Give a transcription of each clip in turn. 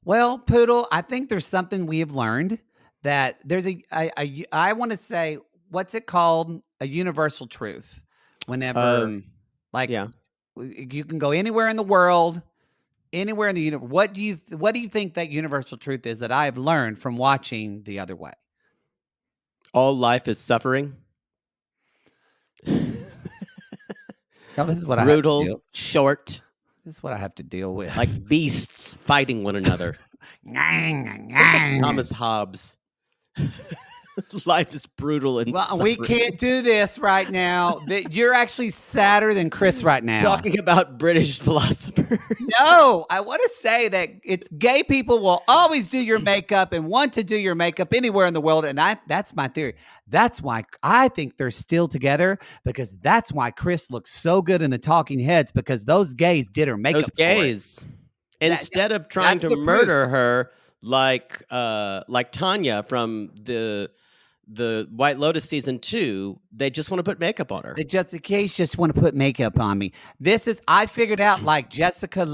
Well, Poodle, I think there's something we have learned that there's I want to say, what's it called? A universal truth. Whenever, Um, like, yeah. you can go anywhere in the world, anywhere in the universe. What do you think that universal truth is that I have learned from watching The Other Way? All life is suffering. No, this is what I have to Brutal, deal. short, This is what I have to deal with. like beasts fighting one another. That's Thomas Hobbes. Life is brutal and Well, suffering. we can't do this right now. You're actually sadder than Kris right now. Talking about British philosophers. No, I want to say that it's gay people will always do your makeup and want to do your makeup anywhere in the world. And that's my theory. That's why I think they're still together, because that's why Kris looks so good in the Talking Heads, because those gays did her makeup. Those gays, instead of trying to murder her like Tanya from the White Lotus season 2, they just want to put makeup on her. They just want to put makeup on me. I figured out, like Jessica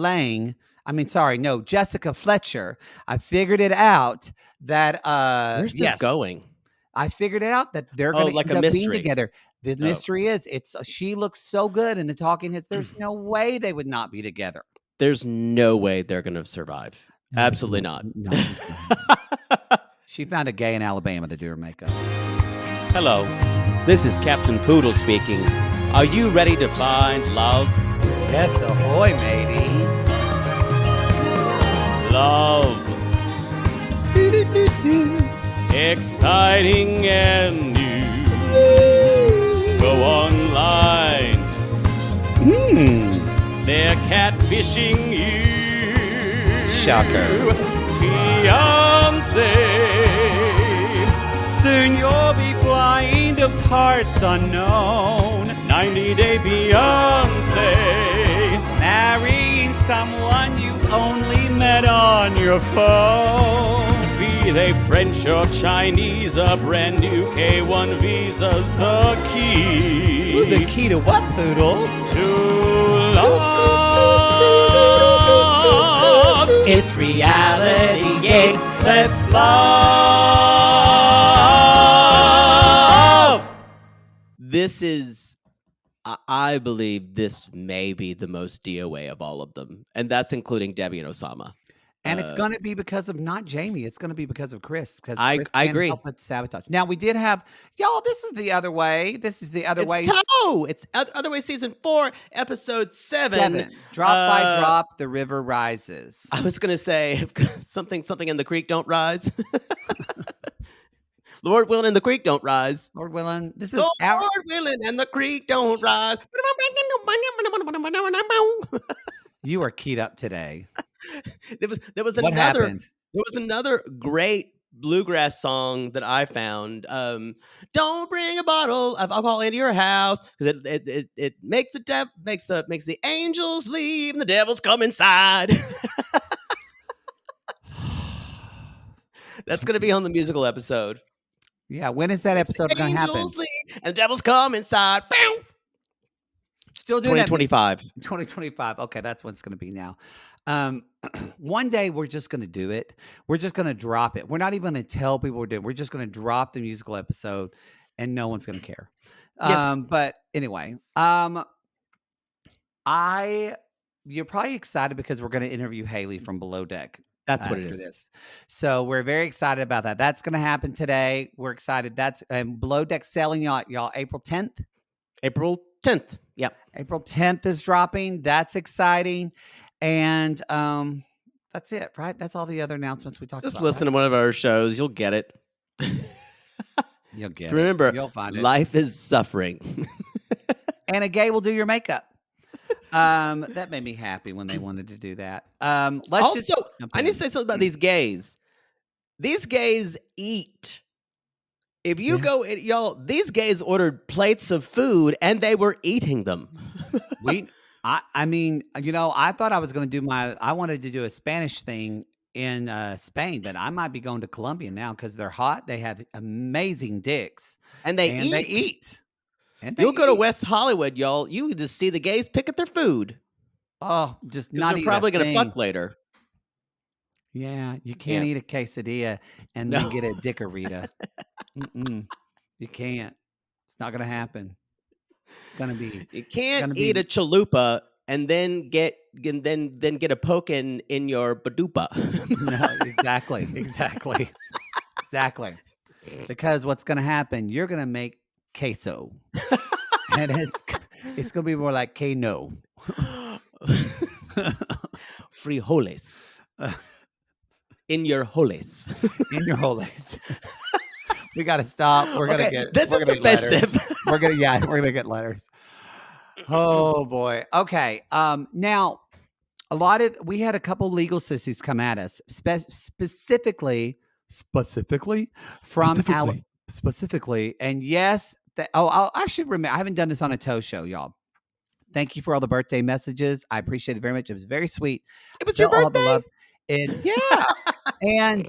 Fletcher. I figured it out that where's this going? I figured it out that they're going to like end a up being mystery. together. The mystery is she looks so good in the Talking Heads. There's no way they would not be together. There's no way they're going to survive. No, Absolutely not. No. She found a gay in Alabama to do her makeup. Hello, this is Captain Poodle speaking. Are you ready to find love? Yes, ahoy, matey. Love. Exciting and new. Go online. They're catfishing you. Shocker. Fiancé. Soon you'll be flying to parts unknown. 90-day fiancé. Marrying someone you only met on your phone. Be they French or Chinese, a brand new K1 visa's the key. Ooh, the key to what, Poodle? To love. It's reality gaze. Let's love. This is, I believe this may be the most DOA of all of them. And that's including Debbie and Oussama. And it's going to be because of not Jeymi. It's going to be because of Kris. Because I agree. Help but sabotage. Now, we did have, y'all, this is The Other Way. This is The Other Way. It's Other Way season 4, episode 7. Drop by drop, the river rises. I was going to say something in the creek don't rise. Lord willing, and the creek don't rise. Lord willing, this is Lord willing, and the creek don't rise. You are keyed up today. There was another great bluegrass song that I found. Don't bring a bottle of alcohol into your house, because it makes the angels leave and the devils come inside. That's going to be on the musical episode. Yeah, when is that episode going to happen? Angels leave and the devils come inside. Still doing 2025. 2025. Okay, that's what it's going to be now. One day we're just going to do it. We're just going to drop it. We're not even going to tell people we're doing. We're just going to drop the musical episode, and no one's going to care. Yeah. But anyway, you're probably excited because we're going to interview Haley from Below Deck. That's what it is. So we're very excited about that. That's going to happen today. We're excited. That's Below Deck selling y'all April 10th. April 10th. Yeah. April 10th is dropping. That's exciting. And that's it, right? That's all the other announcements we talked about. Just listen to one of our shows. You'll get it. You'll get Remember, it. You'll find it. Life is suffering. And a gay will do your makeup. That made me happy when they wanted to do that. I need to say something about these gays. These gays eat. If you go, y'all, these gays ordered plates of food and they were eating them. I mean, I thought I was going to do I wanted to do a Spanish thing in Spain, but I might be going to Colombia now because they're hot. They have amazing dicks. And they eat. You'll go to West Hollywood, y'all. You can just see the gays pick at their food. Oh, just not they're probably going to fuck later. Yeah, you can't Yeah. eat a quesadilla and then No. get a dickarita. Mm-mm. You can't. It's not gonna happen. It's You can't gonna be eat a chalupa and then get a poke in your badupa. no, exactly, exactly. Because what's gonna happen, you're gonna make queso, and it's gonna be more like Kano. Frijoles in your holes. In your holies. We gotta stop. We're gonna Okay, this we're is gonna get letters. offensive. We're gonna get letters. Oh boy. Okay. Now we had a couple legal sissies come at us, specifically from specifically, and yes, I should remember. I haven't done this on a toe show, y'all. Thank you for all the birthday messages. I appreciate it very much. It was very sweet. It was your Felt all the birthday? love. And yeah. And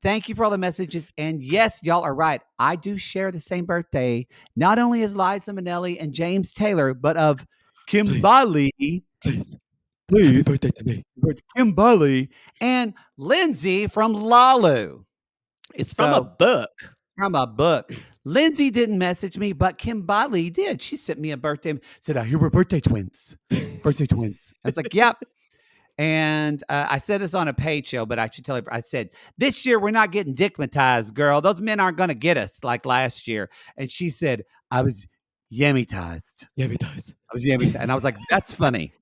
thank you for all the messages. And yes, y'all are right. I do share the same birthday, not only as Liza Minnelli and James Taylor, but of Kimberly. Please. Happy birthday to me. Kimberly and Lindsay from Lalu. It's from a book. From a book. Lindsay didn't message me, but Kimberly did. She sent me a birthday. Said, I hear we're birthday twins. Birthday twins. I was like, yep. And I said this on a paid show, but I should tell you, I said, this year we're not getting dickmatized, girl. Those men aren't going to get us like last year. And she said, I was yemmitized. Yemmitized. I was yemmitized. And I was like, that's funny.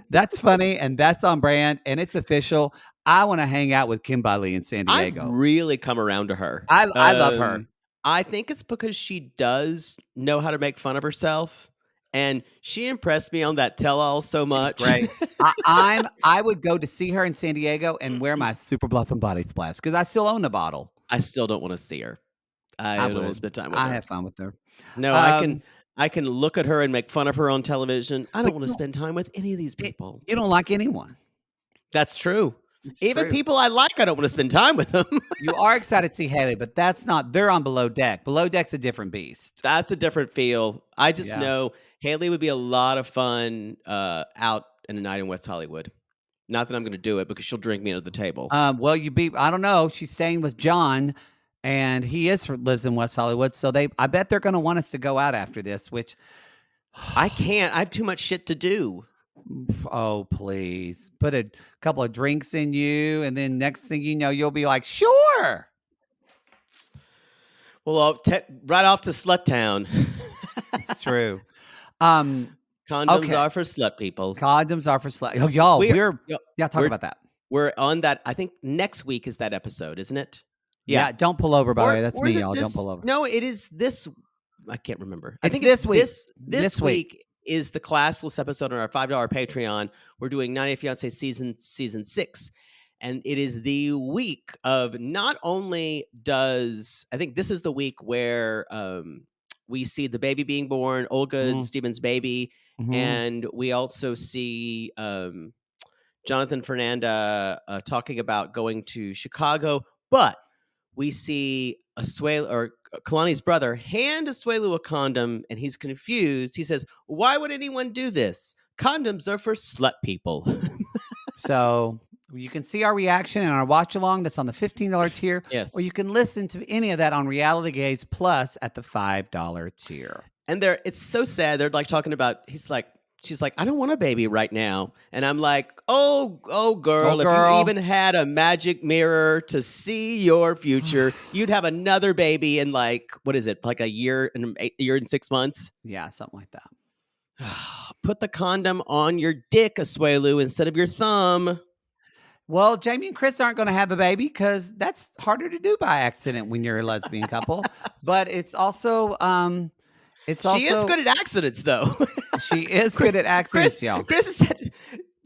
That's funny. And that's on brand. And it's official. I want to hang out with Kimberly in San Diego. I've really come around to her. I love her. I think it's because she does know how to make fun of herself. And she impressed me on that tell-all so much. She's great. I would go to see her in San Diego and wear my Super Bluff and Body Splash because I still own the bottle. I still don't want to see her. I don't want to spend time with her. I have fun with her. No, I can look at her and make fun of her on television. I don't want to spend time with any of these people. You don't like anyone. That's true. Even people I like, I don't want to spend time with them. You are excited to see Haley, but they're on Below Deck. Below Deck's a different beast. That's a different feel. I just know Haley would be a lot of fun out in a night in West Hollywood. Not that I'm going to do it because she'll drink me under the table. Well, I don't know. She's staying with John, and he lives in West Hollywood. So I bet they're going to want us to go out after this, which I can't. I have too much shit to do. Oh, please. Put a couple of drinks in you, and then next thing you know, you'll be like, sure. Well, I'll right off to Slut Town. It's true. Condoms are for slut people. Condoms are for slut. Oh, y'all, talk about that. We're on that. I think next week is that episode, isn't it? Yeah. Don't pull over, by the way. That's me, y'all. Don't pull over. No, it is this. I can't remember. I think this week. This week is the classless episode on our $5 Patreon. We're doing 90 Day Fiancé season 6. And it is the week of not only I think this is the week where we see the baby being born, Olga and Steven's baby. Mm-hmm. And we also see Jonathan Fernanda talking about going to Chicago. But we see Kalani's brother hand Asuelu a condom, and he's confused. He says, why would anyone do this? Condoms are for slut people. So you can see our reaction and our watch along. That's on the $15 tier. Yes. Or you can listen to any of that on Reality Gaze Plus at the $5 tier. And it's so sad. They're like talking about, she's like, I don't want a baby right now. And I'm like, oh, girl, if you even had a magic mirror to see your future, you'd have another baby in like a year and 6 months? Yeah, something like that. Put the condom on your dick, Asuelu, instead of your thumb. Well, Jeymi and Kris aren't going to have a baby because that's harder to do by accident when you're a lesbian couple. But it's also... She is good at accidents, though. She is good at accidents, y'all. Kris said,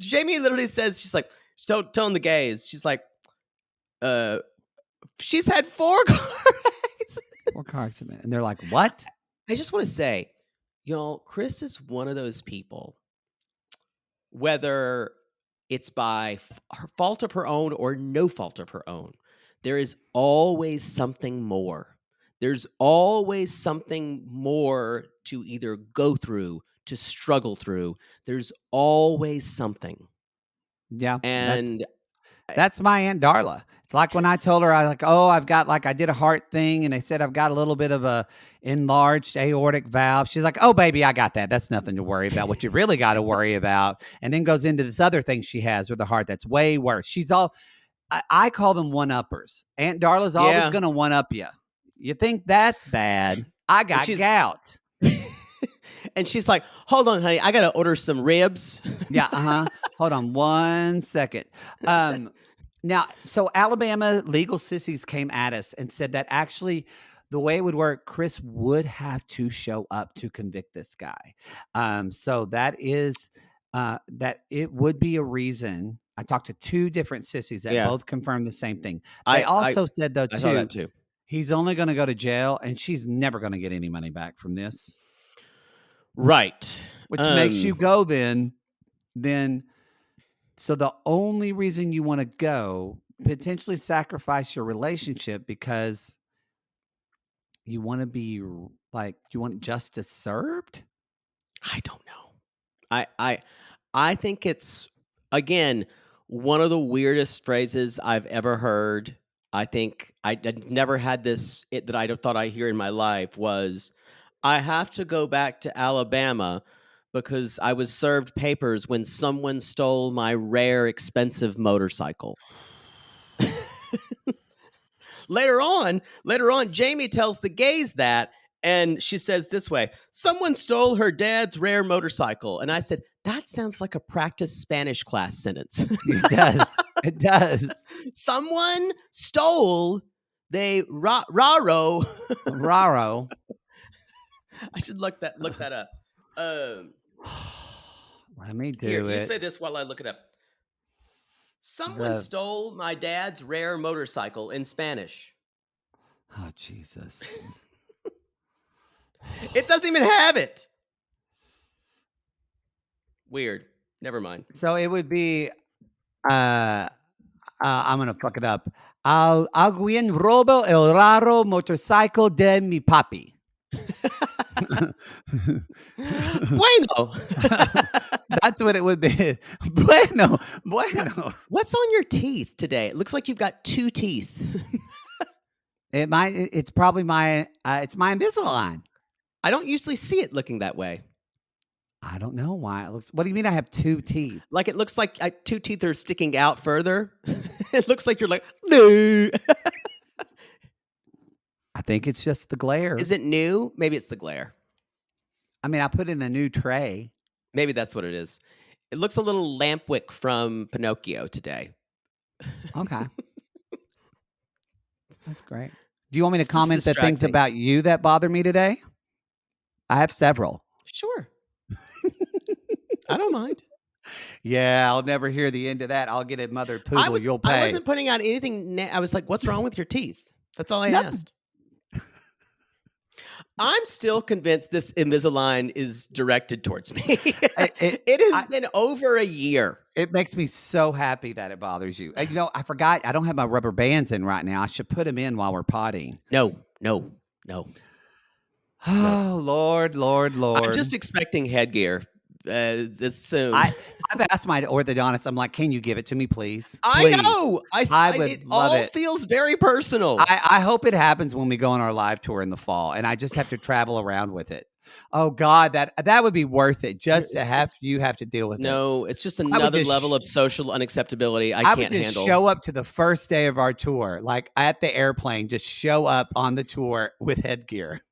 Jeymi literally says, she's like, telling the gays, she's like, she's had 4 car accidents. 4 car accidents. And they're like, what? I just want to say, y'all, Kris is one of those people, whether it's by fault of her own or no fault of her own, there is always something more. There's always something more to either go through, to struggle through. There's always something. Yeah. And That's my Aunt Darla. It's like when I told her, I did a heart thing and they said I've got a little bit of a enlarged aortic valve. She's like, oh, baby, I got that. That's nothing to worry about. What you really got to worry about. And then goes into this other thing she has with the heart that's way worse. I call them one-uppers. Aunt Darla's always going to one-up you. You think that's bad. I got gout. And she's like, hold on, honey. I got to order some ribs. Yeah, Hold on 1 second. Now, so Alabama legal sissies came at us and said that actually the way it would work, Kris would have to show up to convict this guy. So that is that it would be a reason. I talked to 2 different sissies that both confirmed the same thing. They also said, though, I saw that too. He's only going to go to jail and she's never going to get any money back from this. Right. Which makes you go then. So the only reason you want to go, potentially sacrifice your relationship because you want to be like, you want justice served? I don't know. I think it's, again, one of the weirdest phrases I've ever heard. I think I never had this that I thought I'd hear in my life was, I have to go back to Alabama because I was served papers when someone stole my rare, expensive motorcycle. Later on, Jeymi tells the gays that, and she says this way, someone stole her dad's rare motorcycle. And I said, that sounds like a practice Spanish class sentence. It does. It does. Someone stole the raro. Raro. I should look that up. Let me do it. You say this while I look it up. Someone stole my dad's rare motorcycle in Spanish. Oh, Jesus. It doesn't even have it. Weird. Never mind. So it would be, I'm going to fuck it up. Alguien robo el raro motorcycle de mi papi. Bueno. That's what it would be. Bueno. What's on your teeth today? It looks like you've got 2 teeth. It's probably my Invisalign. I don't usually see it looking that way. I don't know why it looks. What do you mean I have 2 teeth? Like it looks like 2 teeth are sticking out further. It looks like you're like, no. I think it's just the glare. Is it new? Maybe it's the glare. I mean, I put in a new tray. Maybe that's what it is. It looks a little Lampwick from Pinocchio today. Okay. That's great. Do you want me to comment the things about you that bother me today? I have several. Sure. I don't mind. Yeah, I'll never hear the end of that. I'll get it, mother poodle. You'll pay. I wasn't putting out anything. I was like, what's wrong with your teeth? That's all I asked. I'm still convinced this Invisalign is directed towards me. It has been over a year. It makes me so happy that it bothers you. You know, I forgot. I don't have my rubber bands in right now. I should put them in while we're potting. No. Oh, Lord. I'm just expecting headgear this soon. I've asked my orthodontist. I'm like, can you give it to me, please? I know. It all feels very personal. I hope it happens when we go on our live tour in the fall, and I just have to travel around with it. Oh God, that would be worth it just to have to deal with it. No, it's just another level of social unacceptability I can't handle. I would just show up to the first day of our tour, like at the airplane, just show up on the tour with headgear.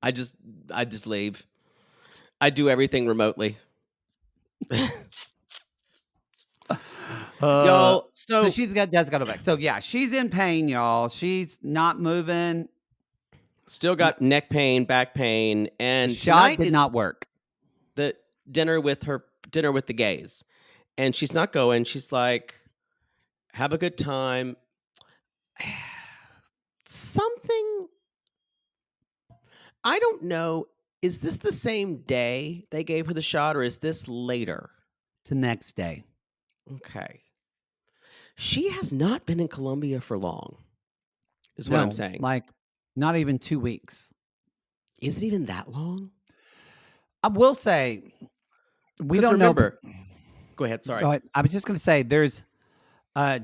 I just leave. I do everything remotely. Y'all, so she's got Jessica back. So yeah, she's in pain, y'all. She's not moving. Still got neck pain, back pain, and shot did not work. The dinner with the gays, and she's not going. She's like, have a good time. Something. I don't know. Is this the same day they gave her the shot, or is this later? It's the next day. Okay. She has not been in Colombia for long, is what I'm saying. Like, not even 2 weeks. Is it even that long? I will say, we don't know. Go ahead. Sorry. Go ahead. I was just going to say, there's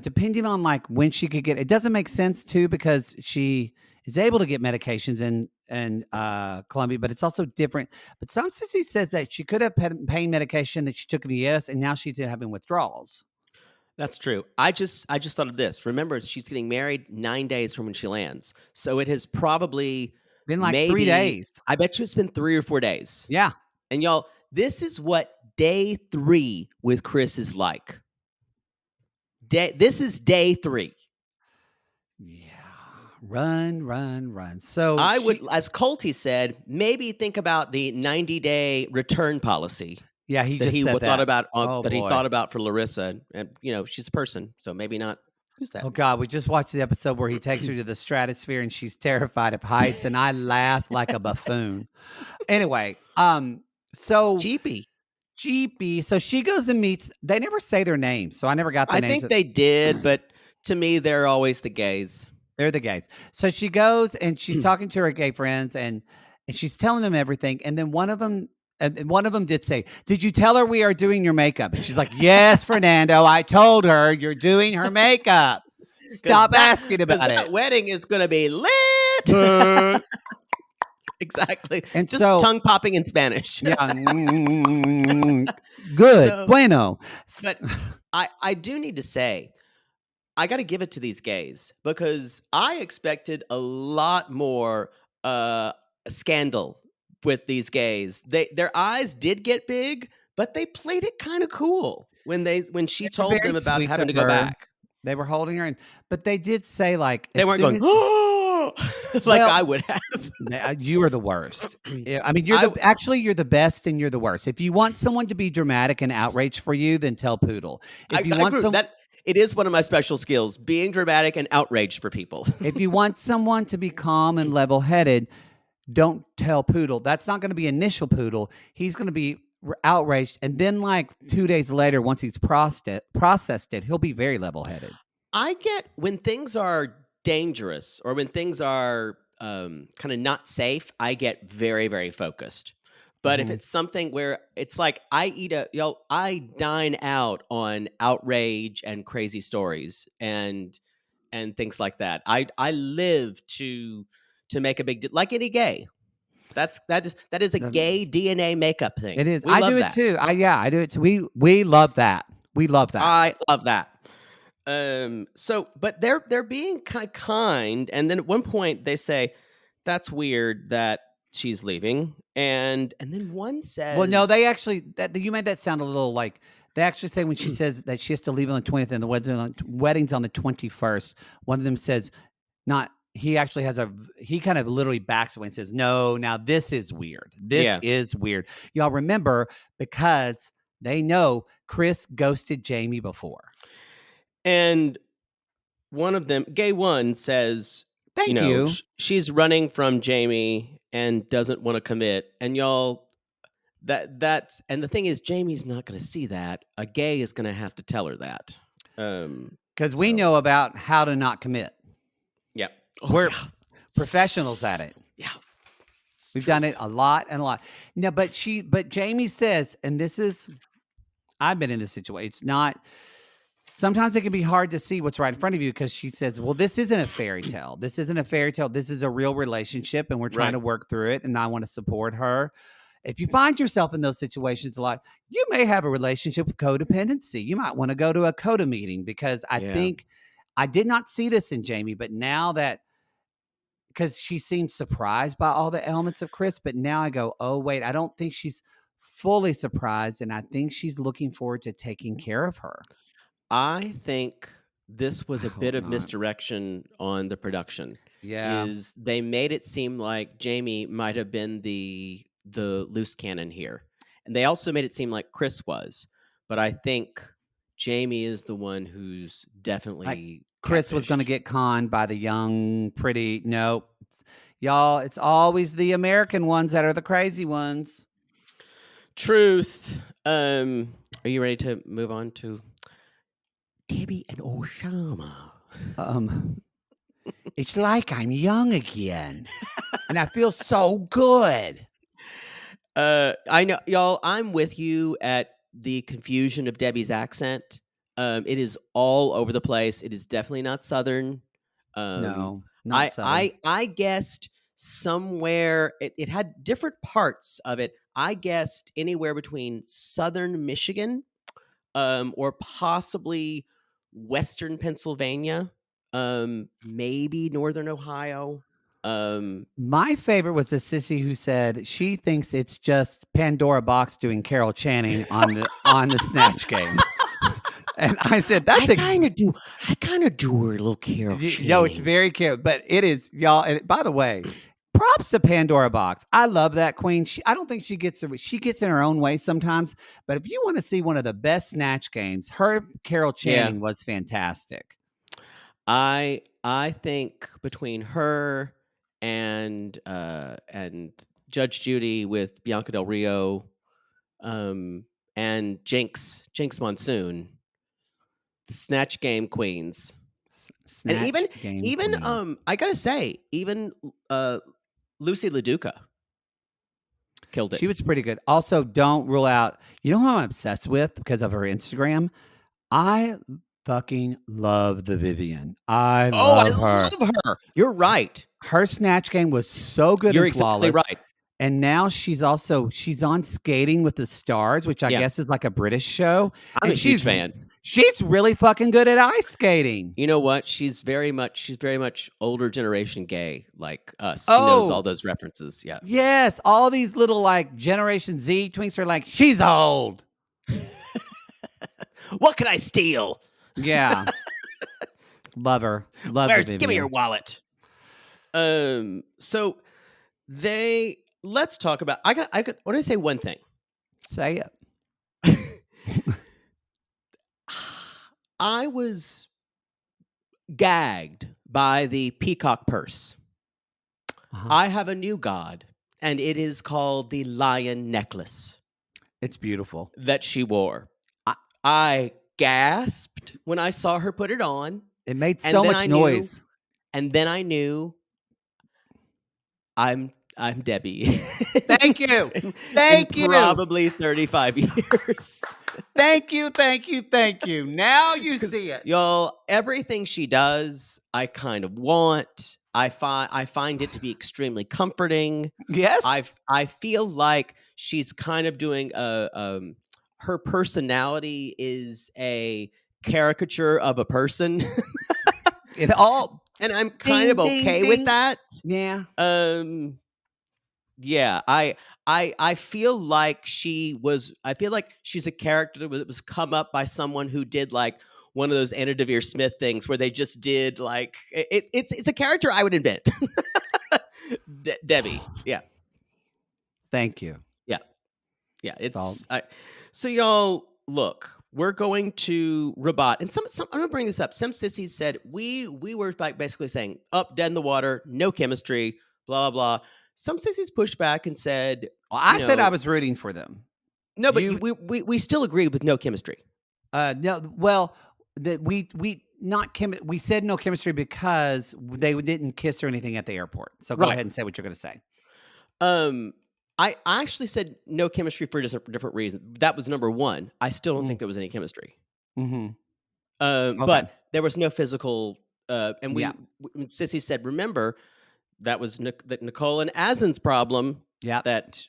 depending on like when she could get it doesn't make sense too because she is able to get medications in Colombia, but it's also different. But some she says that she could have pain medication that she took in the US and now she's having withdrawals. That's true. I just thought of this. Remember, she's getting married 9 days from when she lands. So it has probably been like 3 days. I bet you it's been 3 or 4 days. Yeah. And y'all, this is what day 3 with Kris is like. This is day 3. Yeah. Run. So I would, as Colty said, maybe think about the 90-day return policy. Yeah, he just said thought that. about he thought about for Larissa, and she's a person, so maybe not. Who's that? Oh God, we just watched the episode where he takes her to the stratosphere and she's terrified of heights, and I laughed like a buffoon. Anyway, so Jeepy. So she goes and meets. They never say their names, so I never got the names. I think they did, but to me, they're always the gays. They're the gays. So she goes and she's talking to her gay friends, and she's telling them everything, and then one of them did say, "Did you tell her we are doing your makeup?" And she's like, "Yes, Fernando, I told her you're doing her makeup. Stop asking about it. That wedding is going to be lit." Exactly. And just tongue popping in Spanish. Yeah. Good. Bueno. But I do need to say, I got to give it to these gays because I expected a lot more scandal with these gays. Their eyes did get big, but they played it kind of cool when she told them about having to go back. They were holding her, but they did say like they weren't going like I would have. You are the worst. I mean, you're the best and you're the worst. If you want someone to be dramatic and outraged for you, then tell Poodle. If you want that, it is one of my special skills, being dramatic and outraged for people. If you want someone to be calm and level-headed, don't tell Poodle. That's not going to be initial Poodle. He's going to be outraged, and then like 2 days later, once he's processed it, he'll be very level-headed. I get when things are dangerous or when things are kind of not safe, I get very, very focused. But if it's something where it's like I dine out on outrage and crazy stories and things like that. I live to make a big deal, like any gay. That is a gay DNA makeup thing. It is. I do it too. I do it too. We love that. We love that. I love that. So, but they're being kind, and then at one point they say, "That's weird that she's leaving," and then one says, "Well, no, they actually you made that sound a little like they actually say when she says that she has to leave on the 20th and the wedding's on the 21st. One of them says, not." He actually he kind of literally backs away and says, "No, now this is weird. This is weird." Y'all remember because they know Kris ghosted Jeymi before. And one of them, gay one, says, Thank you. She's running from Jeymi and doesn't want to commit. And y'all, that's and the thing is, Jeymi's not going to see that. A gay is going to have to tell her that. Because we know about how to not commit. Yeah. We're professionals at it. Yeah. We've done it a lot and a lot. No, but Jeymi says, and I've been in this situation. It's not, sometimes it can be hard to see what's right in front of you because she says, well, this isn't a fairy tale. This isn't a fairy tale. This is a real relationship and we're trying to work through it. And I want to support her. If you find yourself in those situations a lot, you may have a relationship with codependency. You might want to go to a CODA meeting because I think I did not see this in Jeymi, but now that, because she seemed surprised by all the elements of Kris, but now I go, oh, wait, I don't think she's fully surprised. And I think she's looking forward to taking care of her. I think this was a bit of misdirection on the production. Yeah. They made it seem like Jeymi might have been the loose cannon here. And they also made it seem like Kris was. But I think Jeymi is the one who's definitely Kris was going to get conned by the young, pretty. Nope. Y'all, it's always the American ones that are the crazy ones. Truth. Are you ready to move on to Debbie and Oussama? It's like I'm young again. And I feel so good. I know, y'all, I'm with you at the confusion of Debbie's accent. It is all over the place. It is definitely not Southern. No, not Southern. I guessed somewhere it had different parts of it. I guessed anywhere between Southern Michigan, or possibly Western Pennsylvania, maybe Northern Ohio. My favorite was the sissy who said she thinks it's just Pandora Box doing Carol Channing on the Snatch Game. And I said, "That's I kind of do her little Carol Channing." Yo, it's very cute, but it is, y'all. And by the way, props to Pandora Box. I love that queen. I don't think she gets in her own way sometimes. But if you want to see one of the best Snatch Games, her Carol Channing was fantastic. I think between her and Judge Judy with Bianca Del Rio, and Jinx Monsoon, the Snatch Game queens. I gotta say, even Lucy LaDuca killed it. She was pretty good. Also, don't rule out. You know who I'm obsessed with because of her Instagram? I fucking love the Vivian. I love her. You're right. Her Snatch Game was so good. You're and flawless. exactly right. And now she's on Skating with the Stars, which I guess is like a British show. I'm a huge fan. She's really fucking good at ice skating. You know what? She's very much older generation gay, like us. She knows all those references. Yeah. Yes. All these little like Generation Z twinks are like, she's old. What can I steal? Yeah. Love her. Give me your wallet. So let's talk about. I want to say one thing. Say it. I was gagged by the peacock purse. Uh-huh. I have a new god, and it is called the lion necklace. It's beautiful. That she wore. I gasped when I saw her put it on. It made so much noise. And then I knew I'm Debbie. Thank you. Thank you. Probably 35 years. Thank you. Now you see it. Y'all, everything she does, I kind of want. I find it to be extremely comforting. Yes. I feel like she's kind of doing her personality is a caricature of a person. And I'm kind of okay with that. Yeah. Yeah. I feel like I feel like she's a character that was come up by someone who did like one of those Anna Devere Smith things where they just did like it's a character I would invent. Debbie. Yeah. Thank you. Yeah. So y'all look. We're going to rebut, and some I'm going to bring this up. Some sissies said we were like basically saying up dead in the water, no chemistry, blah blah blah. Some sissies pushed back and said, well, I said I was rooting for them. No, but we still agree with no chemistry. No, well, we said no chemistry because they didn't kiss or anything at the airport. So go ahead and say what you're going to say. I actually said no chemistry for just a different reason. That was number one. I still don't think there was any chemistry. Mm-hmm. Okay. But there was no physical. And when Sissy said, remember, that was that Nicole and Azin's problem. Yeah. That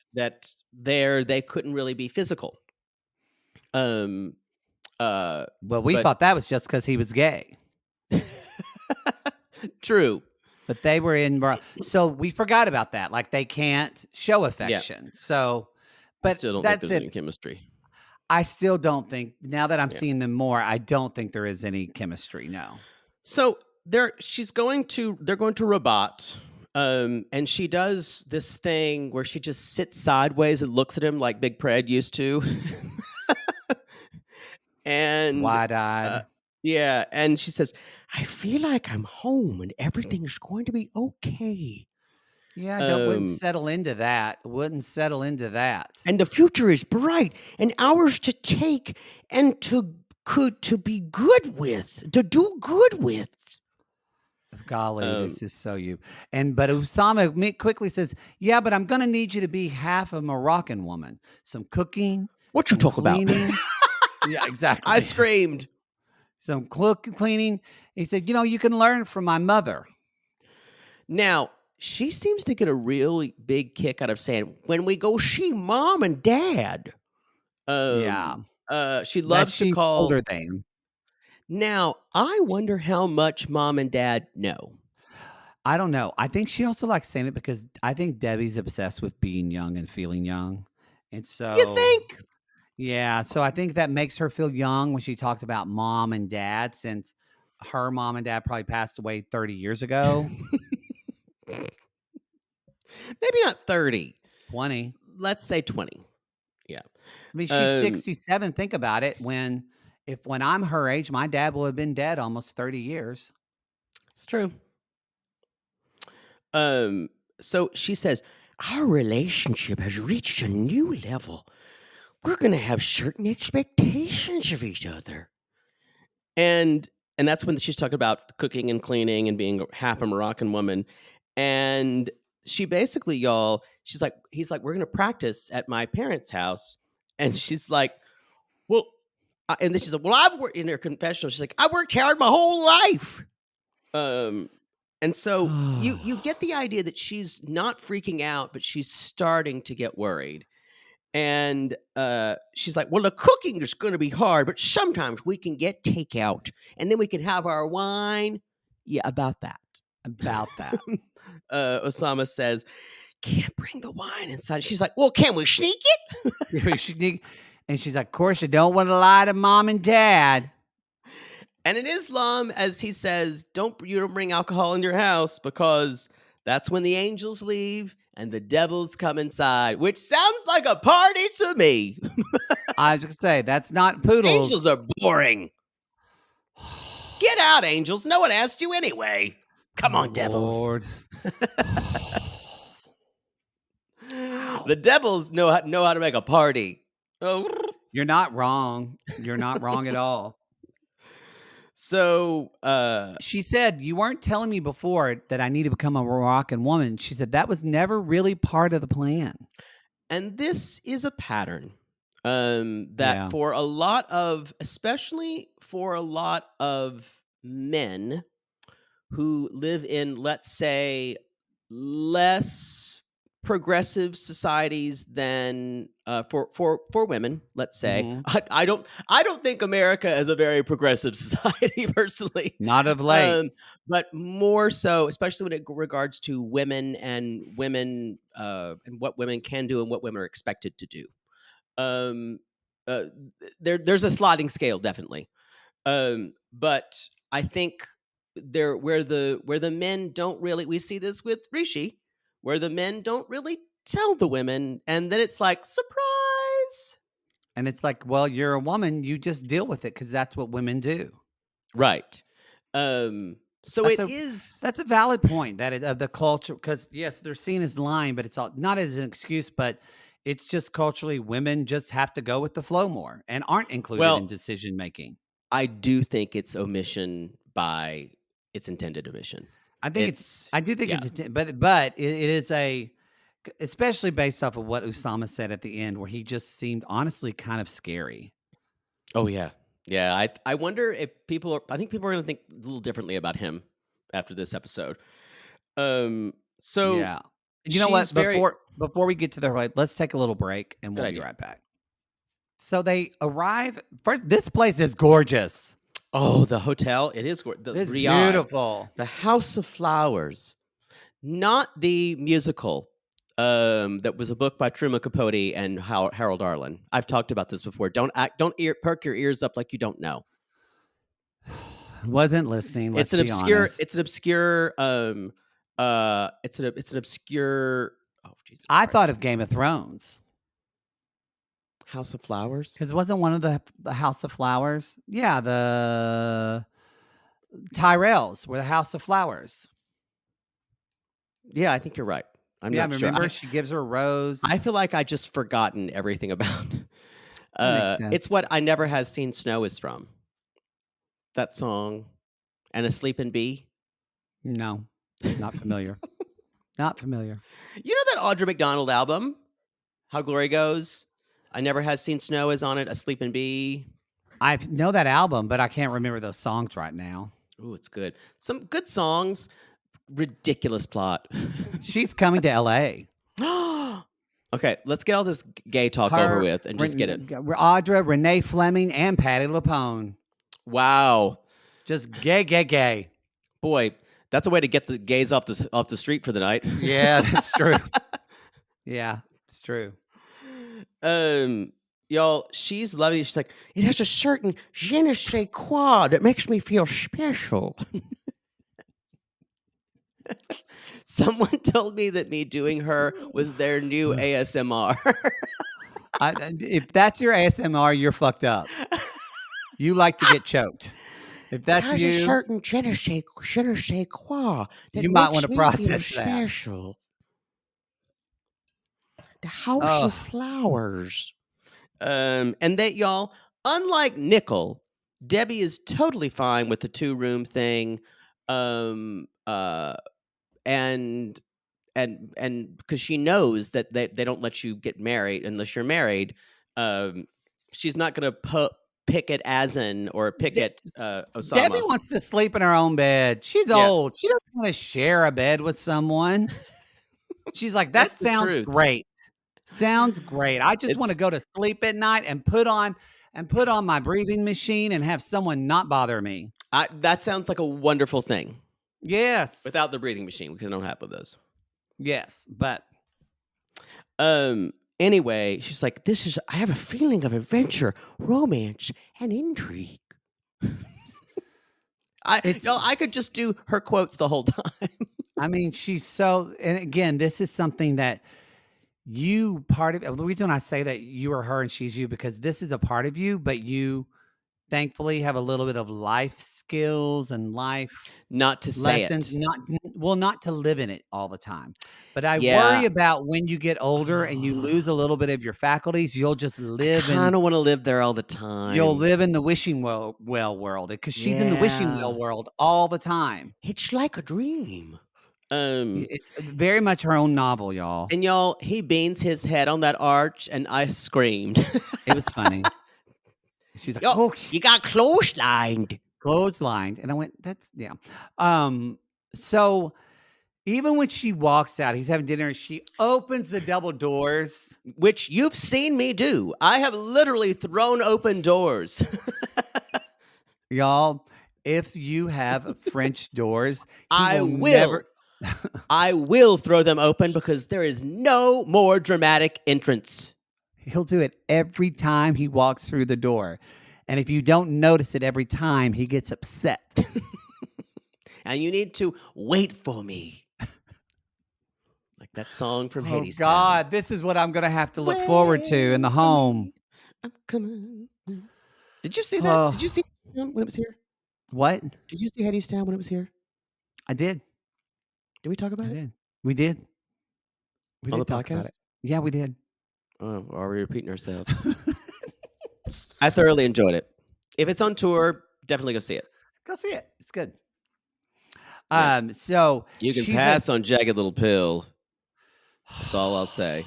they couldn't really be physical. Well, we thought that was just because he was gay. True. But they were so we forgot about that. Like they can't show affection. Yeah. So, but I still don't think there's any chemistry. I still don't think, now that I'm seeing them more, I don't think there is any chemistry. No. So they're going to rebut, and she does this thing where she just sits sideways and looks at him like Big Pred used to, and wide-eyed. Yeah, and she says, I feel like I'm home and everything's going to be okay. Yeah, wouldn't settle into that. And the future is bright and ours to take and to be good with, to do good with. Golly, this is so you. But Oussama quickly says, yeah, but I'm going to need you to be half a Moroccan woman. Some cooking. What you talk about? Yeah, exactly. I screamed. some cleaning. He said, you can learn from my mother. Now, she seems to get a really big kick out of saying, when we go see mom and dad. Yeah. She loves to call older than. Now, I wonder how much mom and dad know. I don't know. I think she also likes saying it because I think Debbie's obsessed with being young and feeling young. And so You think? Yeah, so I think that makes her feel young when she talks about mom and dad, since her mom and dad probably passed away 30 years ago. Maybe not 30. 20. Let's say 20. Yeah. I mean, she's 67. Think about it. When I'm her age, my dad will have been dead almost 30 years. It's true. So she says, our relationship has reached a new level. We're going to have certain expectations of each other. And that's when she's talking about cooking and cleaning and being half a Moroccan woman. And she basically, he's like, we're going to practice at my parents' house. And she's like, well, and then she's like, well, I've worked in her confessional. She's like, I worked hard my whole life. And so you get the idea that she's not freaking out, but she's starting to get worried. And she's like, well, the cooking is going to be hard, but sometimes we can get takeout and then we can have our wine. Yeah, about that. Oussama says, can't bring the wine inside. She's like, well, can we sneak it? And she's like, of course, you don't want to lie to mom and dad. And in Islam, as he says, you don't bring alcohol in your house because that's when the angels leave and the devils come inside, which sounds like a party to me. I was going to say, that's not poodles. Angels are boring. Get out, angels. No one asked you anyway. Come on, devils. Lord. The devils know how to make a party. Oh. You're not wrong. You're not wrong at all. So she said, you weren't telling me before that I need to become a Moroccan woman. She said that was never really part of the plan. And this is a pattern that for a lot of, especially for a lot of men who live in, let's say, less progressive societies than for women, let's say. Mm-hmm. I don't think America is a very progressive society personally. Not of late. But more so, especially when it regards to women and what women can do and what women are expected to do. There's a sliding scale, definitely. But I think where the men don't really, we see this with Rishi, where the men don't really tell the women, and then it's like, surprise. And it's like, well, you're a woman, you just deal with it because that's what women do. Right. So that's a valid point of the culture, because yes, they're seen as lying, but it's not as an excuse, but it's just culturally women just have to go with the flow more and aren't included in decision making. I do think it's omission by its intended omission. I think but it is especially based off of what Oussama said at the end, where he just seemed honestly kind of scary. Oh yeah. Yeah. I wonder if I think people are going to think a little differently about him after this episode. So yeah, you know what? Before we get to the let's take a little break and we'll be right back. So they arrive first. This place is gorgeous. Oh, the hotel. It is gorgeous. It's beautiful. The House of Flowers. Not the musical that was a book by Truman Capote and Harold Arlen. I've talked about this before. Don't perk your ears up like you don't know. Wasn't listening. It's an obscure. Oh, Jesus! I thought of Game of Thrones. House of Flowers? Because it wasn't one of the House of Flowers. Yeah, the Tyrells were the House of Flowers. Yeah, I think you're right. I'm not sure. Remember, she gives her a rose. I feel like I just forgotten everything about. It's what I Never Has Seen Snow is from. That song, and A Sleepin' Bee. No, not familiar. Not familiar. You know that Audra McDonald album, How Glory Goes? I Never Has Seen Snow is on it. A Sleepin' Bee. I know that album, but I can't remember those songs right now. Ooh, it's good. Some good songs. Ridiculous plot. She's coming to LA. Okay, let's get all this gay talk over with and just get it. Audra, Renee Fleming, and Patti LuPone. Wow. Just gay. Boy, that's a way to get the gays off the street for the night. Yeah, that's true. Yeah, it's true. Y'all, she's lovely. She's like, it has a certain je ne sais quoi that makes me feel special. Someone told me that me doing her was their new ASMR. If that's your ASMR, you're fucked up. You like to get choked. If that's it you, has a certain je ne sais quoi that you might makes want to me process feel that. special. The House of Flowers. And that, y'all, unlike Nicole, Debbie is totally fine with the 2-room thing. And because she knows that they don't let you get married unless you're married. She's not going to pick at Asin or pick at Oussama. Debbie wants to sleep in her own bed. She's old. She doesn't want to share a bed with someone. She's like, that sounds great. Sounds great. I just want to go to sleep at night and put on my breathing machine and have someone not bother me. That sounds like a wonderful thing. Yes. Without the breathing machine, because I don't have those. Yes, but anyway, she's like, I have a feeling of adventure, romance, and intrigue. I could just do her quotes the whole time. I mean, and again, this is something that the reason I say that you are her and she's you, because this is a part of you, but you thankfully have a little bit of life skills and life not to lessons, say it. not to live in it all the time. But I worry about when you get older and you lose a little bit of your faculties, you'll just live. I kind of want to live there all the time. You'll live in the wishing well world, because she's in the wishing well world all the time. It's like a dream. It's very much her own novel, y'all. And y'all, he beans his head on that arch, and I screamed. It was funny. She's like, "Oh, you got clotheslined." And I went, "That's yeah." So even when she walks out, he's having dinner, and she opens the double doors, which you've seen me do. I have literally thrown open doors. Y'all, if you have French doors, I will throw them open, because there is no more dramatic entrance. He'll do it every time he walks through the door. And if you don't notice it every time, he gets upset. And you need to wait for me. Like that song from Hades. Oh, God, this is what I'm going to have to look forward to in the home. I'm coming. Did you see that? Did you see when it was here? What? Did you see Hadestown when it was here? I did. Did we talk about it? We did. We on did the podcast? Yeah, we did. Oh, are we repeating ourselves? I thoroughly enjoyed it. If it's on tour, definitely go see it. Go see it. It's good. Yeah. So you can pass on Jagged Little Pill. That's all I'll say.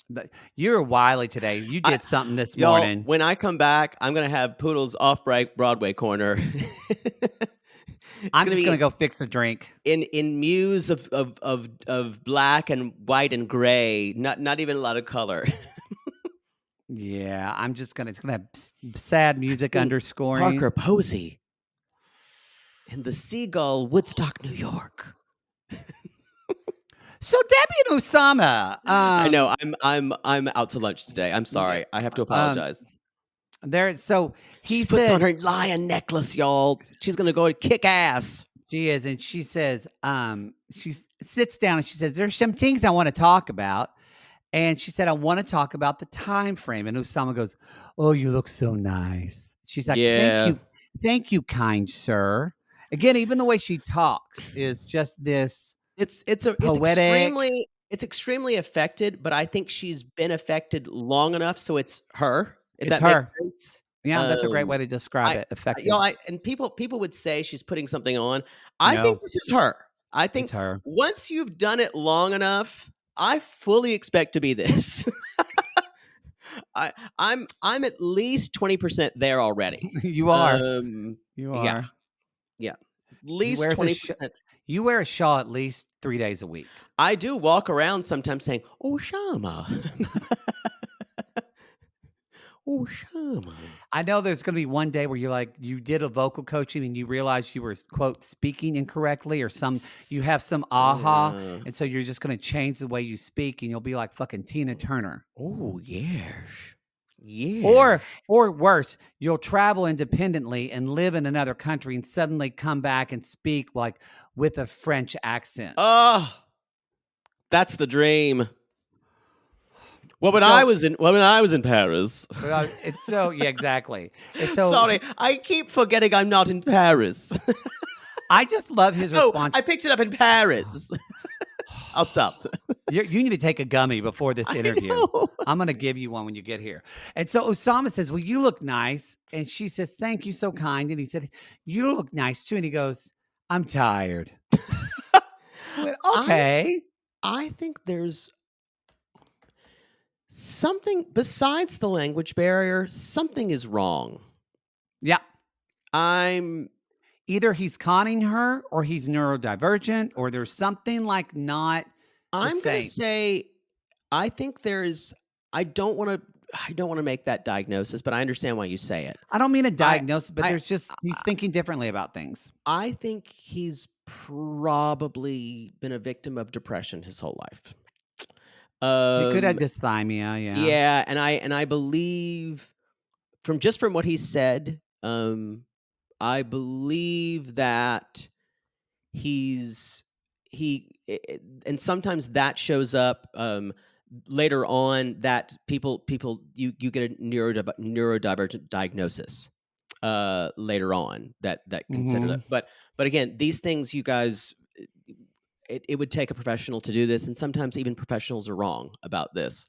But you're wily today. You did something this morning. When I come back, I'm gonna have Poodle's off-break Broadway corner. I'm just gonna go fix a drink in muse of black and white and gray. Not even a lot of color. Yeah, I'm just gonna. It's gonna have sad music underscoring. Parker Posey in the Seagull, Woodstock, New York. So Debbie and Oussama. I know. I'm out to lunch today. I'm sorry. I have to apologize. He puts on her lion necklace, y'all. She's gonna go and kick ass. She is, and she says, she sits down and she says, "There's some things I want to talk about." And she said, "I want to talk about the time frame." And Oussama goes, "Oh, you look so nice." She's like, Thank you, kind sir." Again, even the way she talks is just this. It's extremely affected, but I think she's been affected long enough, so it's her. It's her. Yeah, that's a great way to describe it. Affected. And people would say she's putting something on. I think this is her. I think it's her. Once you've done it long enough, I fully expect to be this. I'm at least 20% there already. You are. You Yeah. are. Yeah. At least 20%. You wear a shawl at least 3 days a week. I do walk around sometimes saying, Oussama. Oussama. I know there's going to be one day where you did a vocal coaching and you realize you were, quote, speaking incorrectly, or you have some aha. Yeah. And so you're just going to change the way you speak and you'll be like fucking Tina Turner. Oh, yes. Yeah. Or worse, you'll travel independently and live in another country and suddenly come back and speak like with a French accent. Oh, that's the dream. Well, when I was in Paris. It's so yeah, exactly. It's so sorry, I keep forgetting I'm not in Paris. I just love his response. I picked it up in Paris. I'll stop. You need to take a gummy before this interview. I'm going to give you one when you get here. And so Oussama says, well, you look nice. And she says, thank you, so kind. And he said, you look nice too. And he goes, I'm tired. I went, okay. I think there's something besides the language barrier. Something is wrong. Yeah. Either he's conning her or he's neurodivergent or there's something like not I'm going to say, I think I don't want to make that diagnosis, but I understand why you say it. I don't mean a diagnosis, but he's thinking differently about things. I think he's probably been a victim of depression his whole life. He could have dysthymia, yeah. Yeah, and I believe from what he said, I believe that and sometimes that shows up later on, that people you get a neurodivergent diagnosis later on that consider it. But again, these things, you guys, it would take a professional to do this, and sometimes even professionals are wrong about this.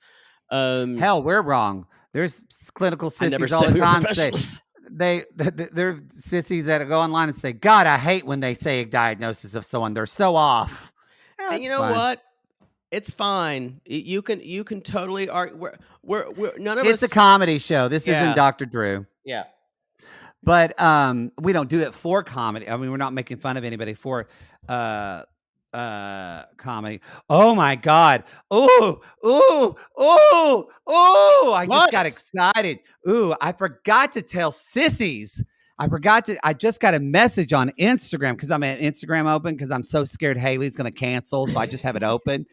Hell, we're wrong. There's clinical sissies all the time say they're sissies that go online and say, God, I hate when they say a diagnosis of someone. They're so off. Yeah, and you know what? It's fine. You can totally argue. We're none of us. It's a comedy show. This isn't Dr. Drew. Yeah. But we don't do it for comedy. I mean, we're not making fun of anybody for comedy. Oh my God. I just got excited. I forgot to tell sissies. I just got a message on Instagram because I'm at Instagram open because I'm so scared Haley's going to cancel. So I just have it open.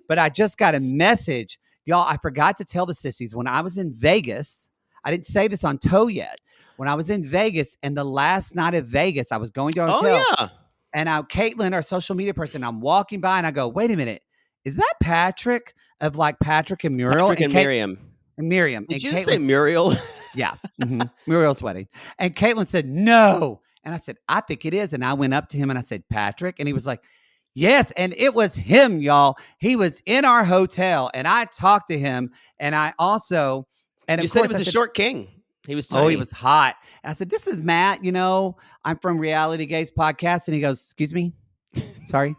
But I just got a message. Y'all, I forgot to tell the sissies when I was in Vegas. I didn't say this on Toe yet. When I was in Vegas and the last night of Vegas, I was going to a hotel. Oh, yeah. And Caitlin, our social media person, I'm walking by and I go, wait a minute. Is that Patrick of like Patrick and Muriel? Patrick and Miriam. And Miriam. Did you say Muriel? Yeah. Mm-hmm. Muriel's wedding. And Caitlin said, no. And I said, I think it is. And I went up to him and I said, Patrick. And he was like, yes. And it was him, y'all. He was in our hotel and I talked to him. And I also, and you said he was a short king. He was tiny. Oh, he was hot. And I said, this is Matt. You know, I'm from Reality Gaze podcast. And he goes, excuse me? Sorry.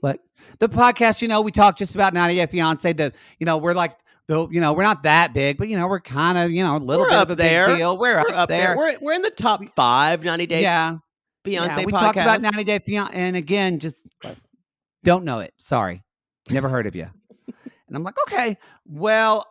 What? The podcast, you know, we talk just about 90 Day Fiancé. We're like, we're not that big, but, we're kind of, a little bit of a big deal. We're up there. We're in the top 5 90 Day Fiancé we podcast. talked about 90 Day Fiancé. And again, just don't know it. Sorry. Never heard of you. And I'm like, okay, well,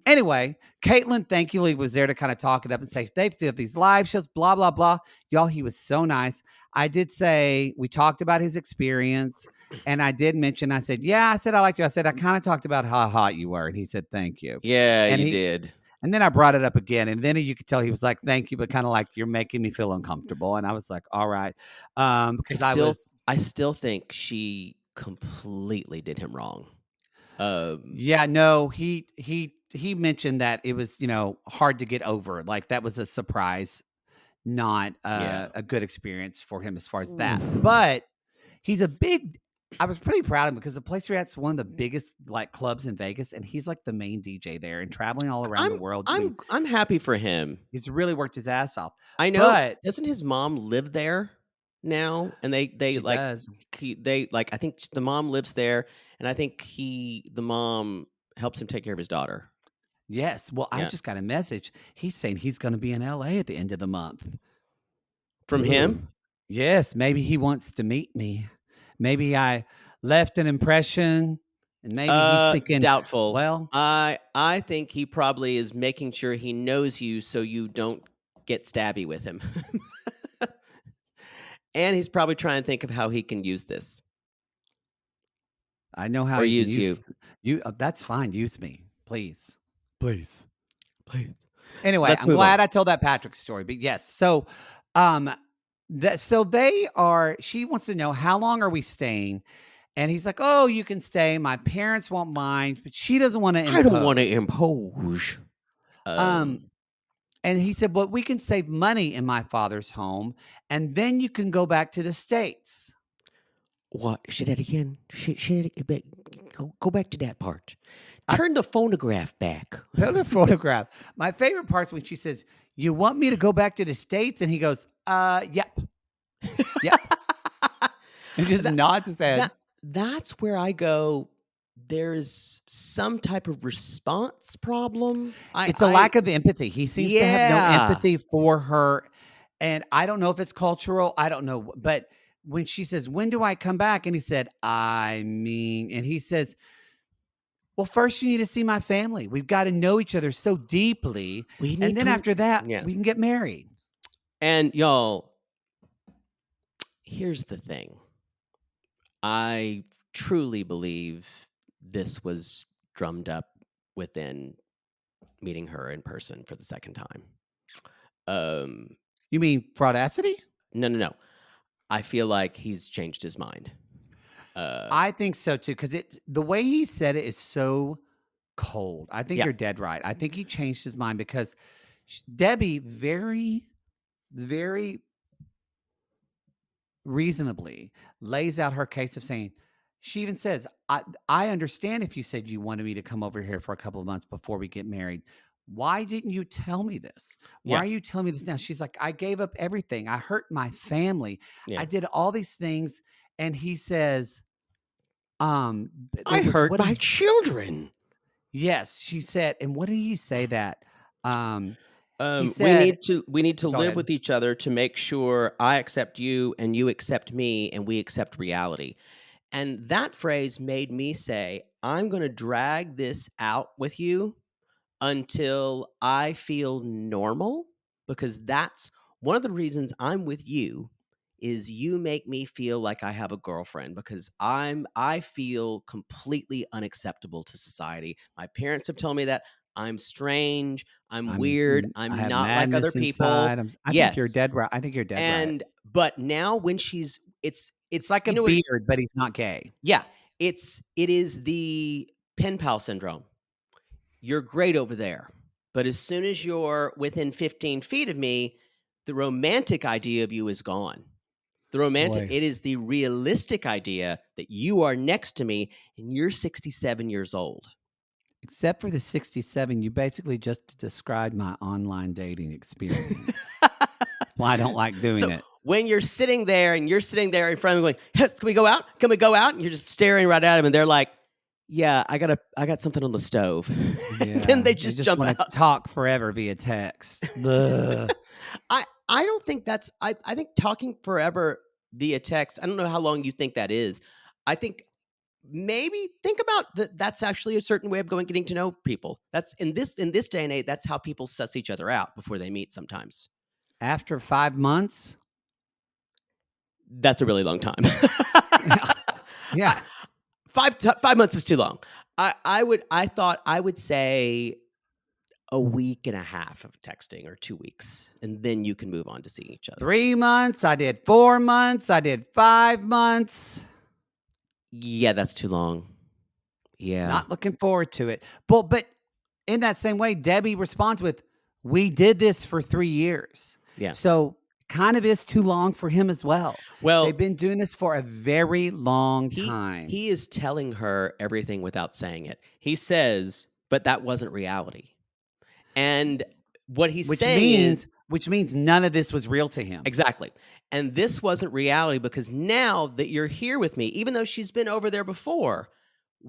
anyway, Caitlin thankfully was there to kind of talk it up and say, they did these live shows, blah, blah, blah. Y'all, he was so nice. I did say, we talked about his experience and I did mention, I said, I liked you. I said, I kind of talked about how hot you were. And he said, thank you. Yeah, and you did. And then I brought it up again. And then you could tell he was like, thank you, but kind of like, you're making me feel uncomfortable. And I was like, all right. Because I still think she completely did him wrong. He mentioned that it was, hard to get over. Like that was a surprise, not a good experience for him as far as that. But I was pretty proud of him because the place we're at's one of the biggest like clubs in Vegas, and he's like the main DJ there and traveling all around the world. I'm happy for him. He's really worked his ass off. I know. But doesn't his mom live there now? And I think the mom lives there. And I think the mom helps him take care of his daughter. Yes. Well, I Yeah. just got a message. He's saying he's going to be in LA at the end of the month. From him? Yes. Maybe he wants to meet me. Maybe I left an impression, and maybe he's thinking, Doubtful. well, I think he probably is making sure he knows you so you don't get stabby with him. And he's probably trying to think of how he can use this. I know how Or he can use use you. That's fine. Use me, please. Please. Anyway, Let's I'm move glad on. I told that Patrick story. But yes, so they are. She wants to know how long are we staying, and he's like, "Oh, you can stay. My parents won't mind, but she doesn't want to impose." I don't want to impose. And he said, "Well, we can save money in my father's home, and then you can go back to the States." What? Say that again. Go back to that part. Turn the phonograph back. The photograph. My favorite part's when she says, "You want me to go back to the States?" And he goes, yep. Yep. And just nods his head. That's where I go, there's some type of response problem. It's a lack of empathy. He seems to have no empathy for her. And I don't know if it's cultural. I don't know. But when she says, "When do I come back?" And he said, and he says, "Well, first you need to see my family. We've got to know each other so deeply. And then after that, we can get married." And y'all, here's the thing. I truly believe this was drummed up within meeting her in person for the second time. You mean fraudacity? No. I feel like he's changed his mind. I think so too, because the way he said it is so cold. I think you're dead right. I think he changed his mind because Debbie very, very reasonably lays out her case of saying, she even says, I understand if you said you wanted me to come over here for a couple of months before we get married. Why didn't you tell me this? Why are you telling me this now? She's like, I gave up everything. I hurt my family. I did all these things. And he says, I hurt my children. Yes, she said. And what did he say that? He said, we need to live ahead. with each other to make sure I accept you and you accept me and we accept reality. And that phrase made me say, I'm going to drag this out with you until I feel normal, because that's one of the reasons I'm with you is you make me feel like I have a girlfriend, because I feel completely unacceptable to society. My parents have told me that I'm strange, I'm weird, I'm not like other people. I think you're dead right. I think you're dead right. But now when it's like a beard, but he's not gay. Yeah, it is the pen pal syndrome. You're great over there, but as soon as you're within 15 feet of me, the romantic idea of you is gone. It is the realistic idea that you are next to me and you're 67 years old. Except for the 67, you basically just described my online dating experience. Well, I don't like doing it. When you're sitting there in front of me going, hey, can we go out? Can we go out? And you're just staring right at them and they're like, yeah, I got something on the stove. Yeah, and they just jump out. Talk forever via text. I don't think that's, I think talking forever via text, I don't know how long you think that is. I think maybe think about that's actually a certain way of getting to know people. That's in this day and age, that's how people suss each other out before they meet sometimes. After 5 months? That's a really long time. Yeah. 5 months is too long. I thought I would say a week and a half of texting, or 2 weeks, and then you can move on to seeing each other. 3 months. I did 4 months. I did 5 months. Yeah, that's too long. Yeah. Not looking forward to it. But in that same way, Debbie responds with, we did this for 3 years. Yeah. So kind of is too long for him as well. Well, they've been doing this for a very long time. He is telling her everything without saying it. He says, but that wasn't reality. And what he's saying which means none of this was real to him. Exactly. And this wasn't reality because now that you're here with me, even though she's been over there before,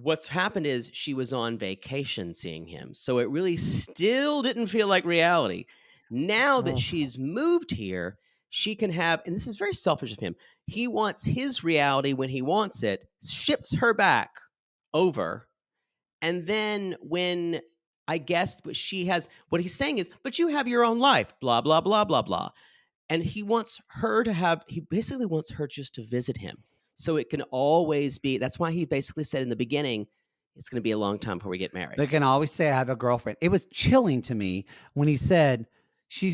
what's happened is she was on vacation seeing him. So it really still didn't feel like reality. Now that she's moved here, she can have, and this is very selfish of him, he wants his reality when he wants it, ships her back over. And then when I guess she has, what he's saying is, but you have your own life, blah, blah, blah, blah, blah. And he wants her to have, he basically wants her just to visit him. So it can always be, that's why he basically said in the beginning, it's going to be a long time before we get married. They can always say, I have a girlfriend. It was chilling to me when he said,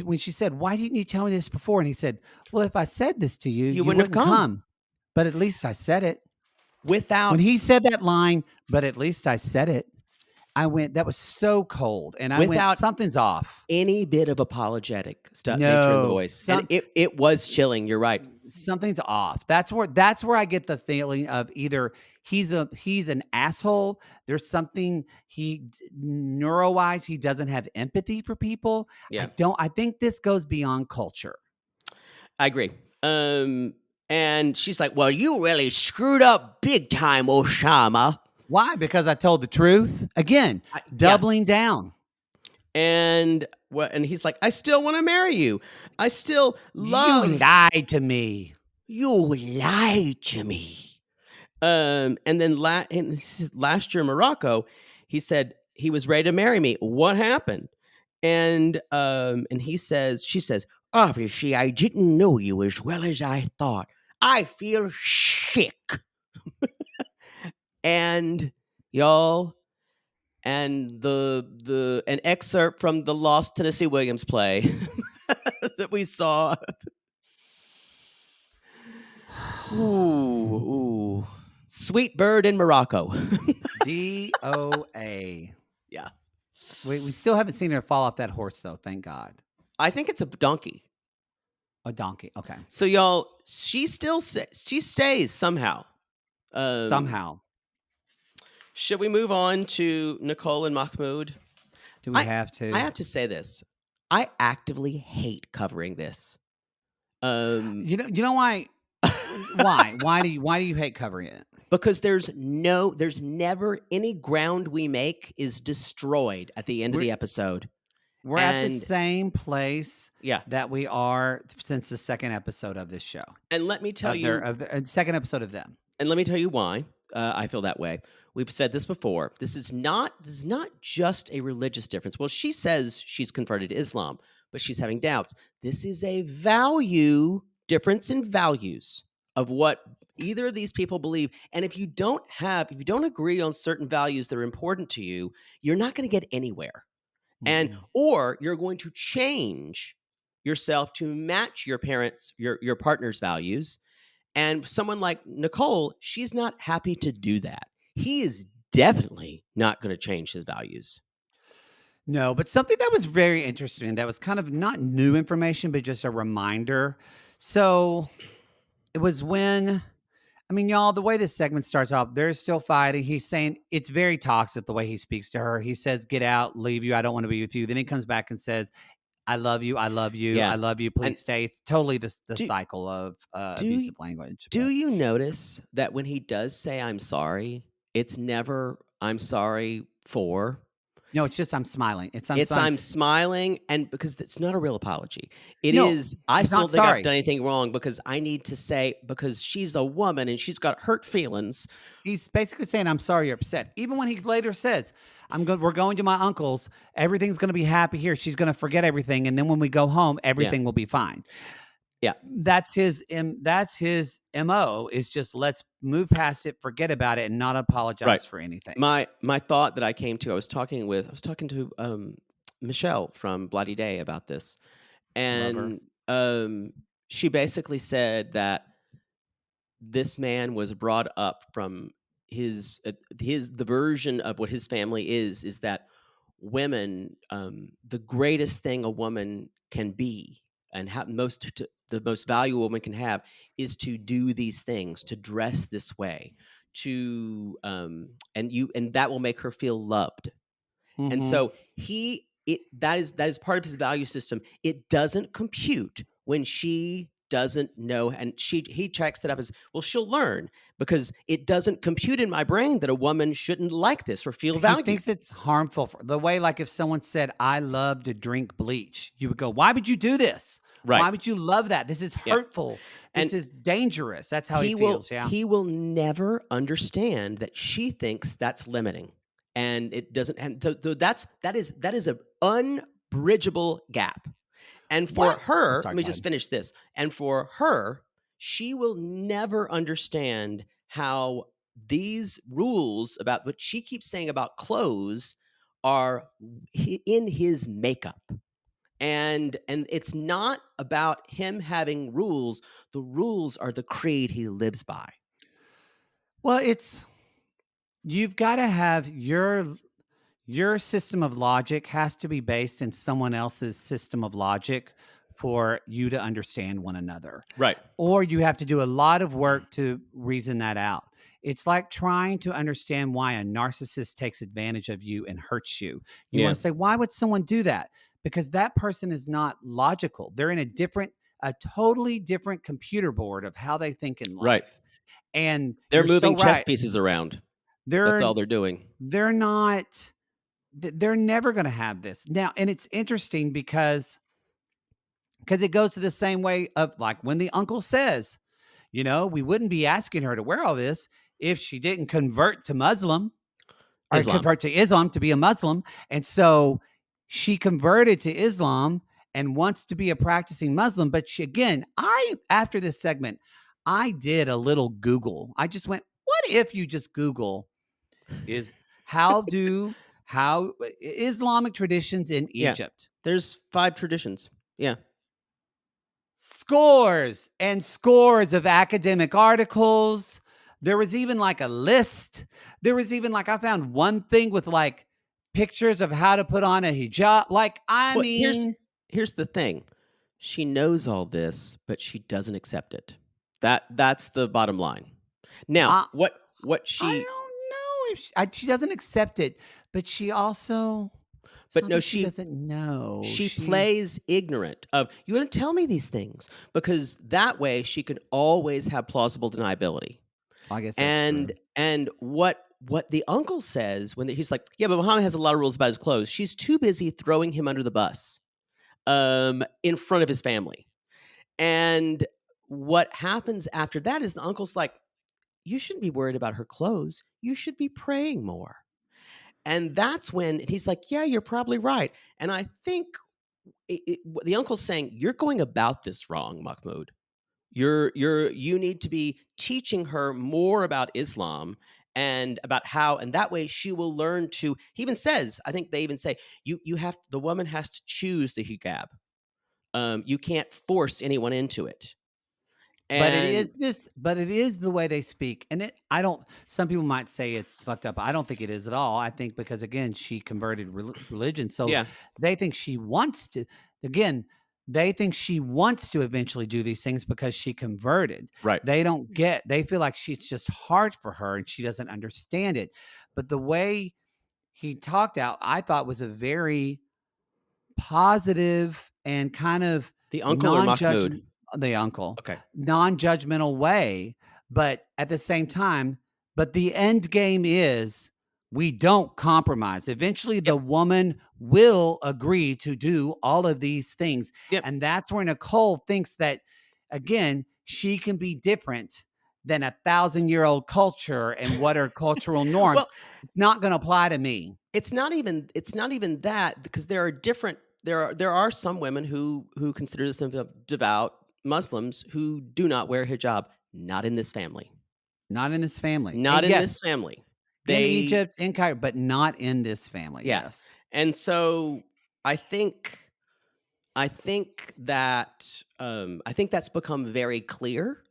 when she said, why didn't you tell me this before? And he said, well, if I said this to you, you wouldn't have come. But at least I said it. When he said that line, but at least I said it, I went, that was so cold. And I went, something's off. Any bit of apologetic stuff, nature in the voice. And it was chilling. You're right. Something's off. That's where I get the feeling of either he's an asshole. There's something neuro-wise, he doesn't have empathy for people. Yeah. I think this goes beyond culture. I agree. And she's like, well, you really screwed up big time, Oussama. Why? Because I told the truth. Again, doubling down. And he's like, I still want to marry you. I still love. You lied to me. You lied to me. And then last year in Morocco, he said he was ready to marry me. What happened? And she says, obviously, I didn't know you as well as I thought. I feel sick. And y'all, and an excerpt from the Lost Tennessee Williams play that we saw. Ooh. Sweet Bird in Morocco. DOA. Yeah. We still haven't seen her fall off that horse, though, thank God. I think it's a donkey. A donkey, okay. So, y'all, she stays somehow. Somehow. Should we move on to Nicole and Mahmoud? Do we have to? I have to say this. I actively hate covering this. You know why? Why? Why do you hate covering it? Because there's never any ground we make is destroyed at the end of the episode. We're at the same place that we are since the second episode of this show. And let me tell you, the second episode of them. And let me tell you why I feel that way. We've said this before. This is not just a religious difference. Well, she says she's converted to Islam, but she's having doubts. This is a difference in values of what either of these people believe. And if you don't agree on certain values that are important to you, you're not going to get anywhere. Mm-hmm. Or you're going to change yourself to match your parents, your partner's values. And someone like Nicole, she's not happy to do that. He is definitely not going to change his values. No, but something that was very interesting, that was kind of not new information, but just a reminder. So it was y'all, the way this segment starts off, they're still fighting. He's saying it's very toxic the way he speaks to her. He says, get out, leave you. I don't want to be with you. Then he comes back and says, I love you. I love you. Yeah. I love you. Please stay. It's totally the cycle of abusive language. Do you notice that when he does say, I'm sorry, it's never, I'm sorry for. No, it's just I'm smiling. I'm smiling, and because it's not a real apology. I still think I've done anything wrong because I need to say, because she's a woman and she's got hurt feelings. He's basically saying, I'm sorry you're upset. Even when he later says, we're going to my uncle's, everything's going to be happy here. She's going to forget everything. And then when we go home, everything will be fine. Yeah. That's his MO, is just let's move past it, forget about it, and not apologize for anything. My thought that I came to, I was talking to Michelle from Bloody Day about this. And she basically said that this man was brought up from the version of what his family is that women, the greatest thing a woman can be and the most valuable woman can have is to do these things, to dress this way, and that will make her feel loved. Mm-hmm. And so that is part of his value system. It doesn't compute when she doesn't know, and he checks it up as, well, she'll learn, because it doesn't compute in my brain that a woman shouldn't like this or feel He valued. thinks it's harmful for the way, like if someone said, "I love to drink bleach," you would go, "Why would you do this? Right. Why would you love that? This is hurtful. This is dangerous." That's how he feels. Yeah. He will never understand that she thinks that's limiting, and it doesn't. And so that is an unbridgeable gap. And for her, Sorry, let me just finish this. And for her, she will never understand how these rules about what she keeps saying about clothes are in his makeup. And it's not about him having rules. The rules are the creed he lives by. Well, you've got to have your system of logic has to be based in someone else's system of logic for you to understand one another. Right. Or you have to do a lot of work to reason that out. It's like trying to understand why a narcissist takes advantage of you and hurts you. You want to say, why would someone do that? Because that person is not logical. They're in a totally different computer board of how they think in life. Right. And they're moving chess pieces around. That's all they're doing. They're never going to have this. Now, and it's interesting because it goes to the same way of like when the uncle says, we wouldn't be asking her to wear all this if she didn't convert to Islam. Convert to Islam to be a Muslim. And so she converted to Islam and wants to be a practicing Muslim. But after this segment, I did a little Google. I just went, what if you just Google how Islamic traditions in Egypt? There's 5 traditions. Yeah. Scores and scores of academic articles. There was even like a list. There was even like, I found one thing with like pictures of how to put on a hijab. Like, here's the thing. She knows all this, but she doesn't accept it. That's the bottom line. Now, what she... I don't know if she doesn't accept it, but she also... But no, she doesn't know. She plays ignorant of, you want to tell me these things, because that way she can always have plausible deniability. I guess that's true. And what the uncle says when he's like, yeah, but Muhammad has a lot of rules about his clothes. She's too busy throwing him under the bus in front of his family. And what happens after that is the uncle's like, you shouldn't be worried about her clothes. You should be praying more. And that's when he's like, yeah, you're probably right. And I think the uncle's saying, you're going about this wrong, Mahmoud. You need to be teaching her more about Islam and about how, and that way she will learn to, he even says, I think they even say, the woman has to choose the hijab. You can't force anyone into it. But it is the way they speak. And some people might say it's fucked up. I don't think it is at all. I think because, again, she converted religion. So they think she wants to, eventually do these things because she converted. Right. They feel like it's just hard for her and she doesn't understand it. But the way he talked out, I thought was a very positive and kind of the uncle or Mahmoud? The uncle. Okay. Non-judgmental way, but at the same time, the end game is we don't compromise. Eventually the woman will agree to do all of these things. And that's where Nicole thinks that, again, she can be different than 1,000-year-old culture and what are cultural norms. Well, it's not going to apply to me. It's not even that, because there are some women who consider themselves devout Muslims who do not wear hijab. Not in this family. Not in this family. Not in this family. In Egypt, in Cairo, but not in this family. Yeah. Yes. And so I think that's become very clear,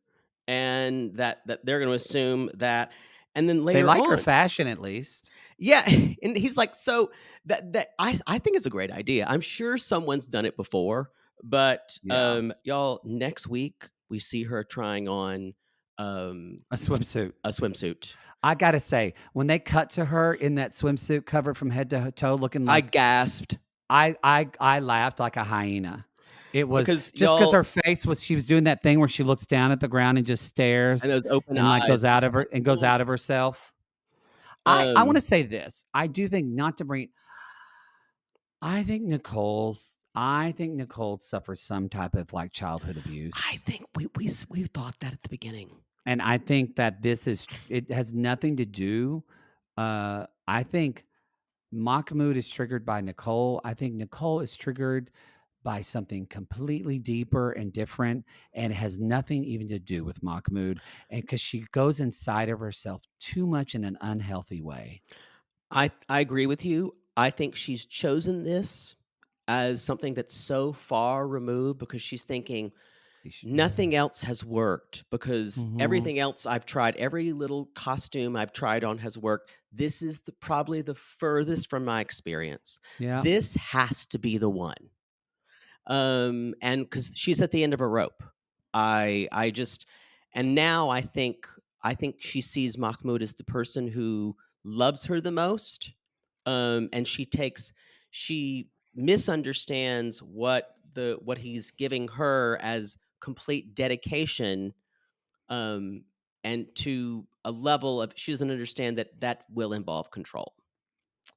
and that they're going to assume that, and then later they like her fashion at least. Yeah, and he's like, so that I think it's a great idea. I'm sure someone's done it before, but y'all, next week we see her trying on a swimsuit. A swimsuit. I gotta say, when they cut to her in that swimsuit covered from head to toe, looking like, I gasped. I laughed like a hyena. It was just because her face was. She was doing that thing where she looks down at the ground and just stares, and those open and eyes. like goes out of herself. I want to say this. I do think not to bring. I think Nicole suffers some type of like childhood abuse. I think we thought that at the beginning, and I think that it has nothing to do. I think Mahmoud is triggered by Nicole. I think Nicole is triggered by something completely deeper and different, and it has nothing even to do with Mahmoud, and because she goes inside of herself too much in an unhealthy way. I agree with you. I think she's chosen this as something that's so far removed because she's thinking nothing else has worked because everything else I've tried, every little costume I've tried on has worked. This is probably the furthest from my experience. Yeah. This has to be the one. And because she's at the end of her rope, and now I think she sees Mahmoud as the person who loves her the most. And she misunderstands what he's giving her as complete dedication, and to a level of she doesn't understand that will involve control,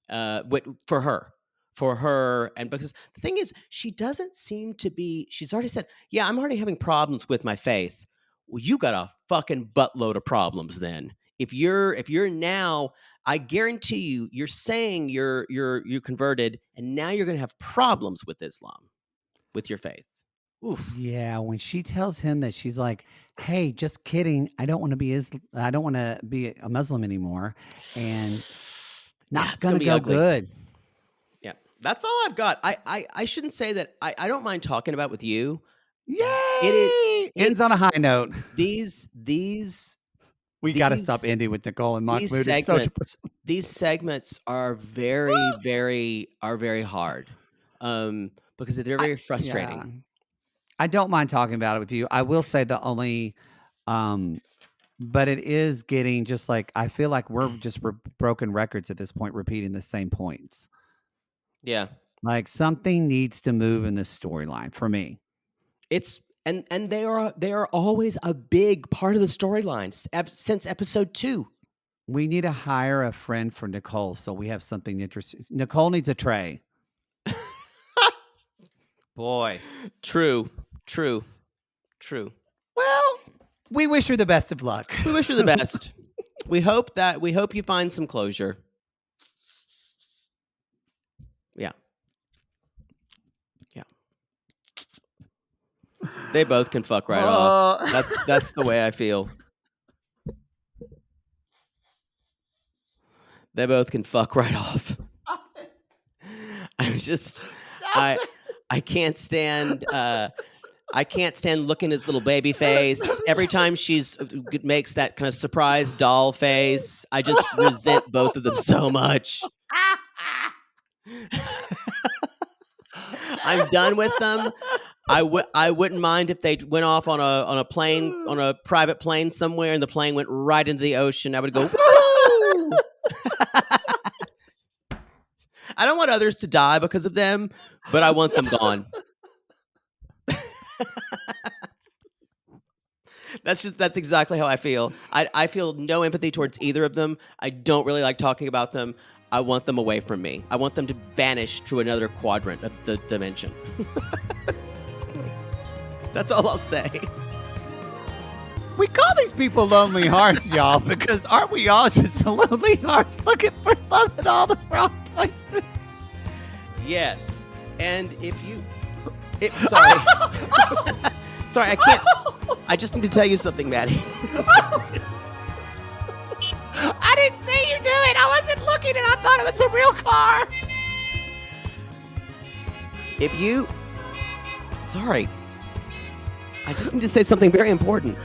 for her, and because the thing is, she doesn't seem to be. She's already said, "Yeah, I'm already having problems with my faith." Well, you got a fucking buttload of problems then. If you're now, I guarantee you're saying you're converted, and now you're going to have problems with Islam, with your faith. Oof. Yeah, when she tells him that she's like, "Hey, just kidding. I don't want to be a Muslim anymore," and not gonna go ugly. Good. Yeah, that's all I've got. I shouldn't say that. I don't mind talking about with you. Yay! It ends on a high note. These. We got to stop ending with Nicole and Mahmoud. These segments are very, very hard, because they're very frustrating. Yeah. I don't mind talking about it with you. I will say the only, but it is getting just like, I feel like we're just broken records at this point, repeating the same points. Yeah. Like something needs to move in this storyline for me. It's, and they are always a big part of the storyline since episode 2. We need to hire a friend for Nicole so we have something interesting. Nicole needs a tray. Boy. True. Well, we wish her the best of luck. We wish her the best. We hope you find some closure. Yeah. They both can fuck right off. That's the way I feel. They both can fuck right off. I'm just I can't stand looking at his little baby face. Every time she's makes that kind of surprised doll face, I just resent both of them so much. I'm done with them. I wouldn't mind if they went off on a plane, on a private plane somewhere, and the plane went right into the ocean. I would go, woo! I don't want others to die because of them, but I want them gone. That's exactly how I feel. I feel no empathy towards either of them. I don't really like talking about them. I want them away from me. I want them to vanish to another quadrant of the dimension. That's all I'll say. We call these people lonely hearts, y'all, because aren't we all just lonely hearts looking for love in all the wrong places? Yes. And sorry. Sorry, I can't. I just need to tell you something, Maddie. I didn't see you do it. I wasn't looking and I thought it was a real car. Sorry. I just need to say something very important.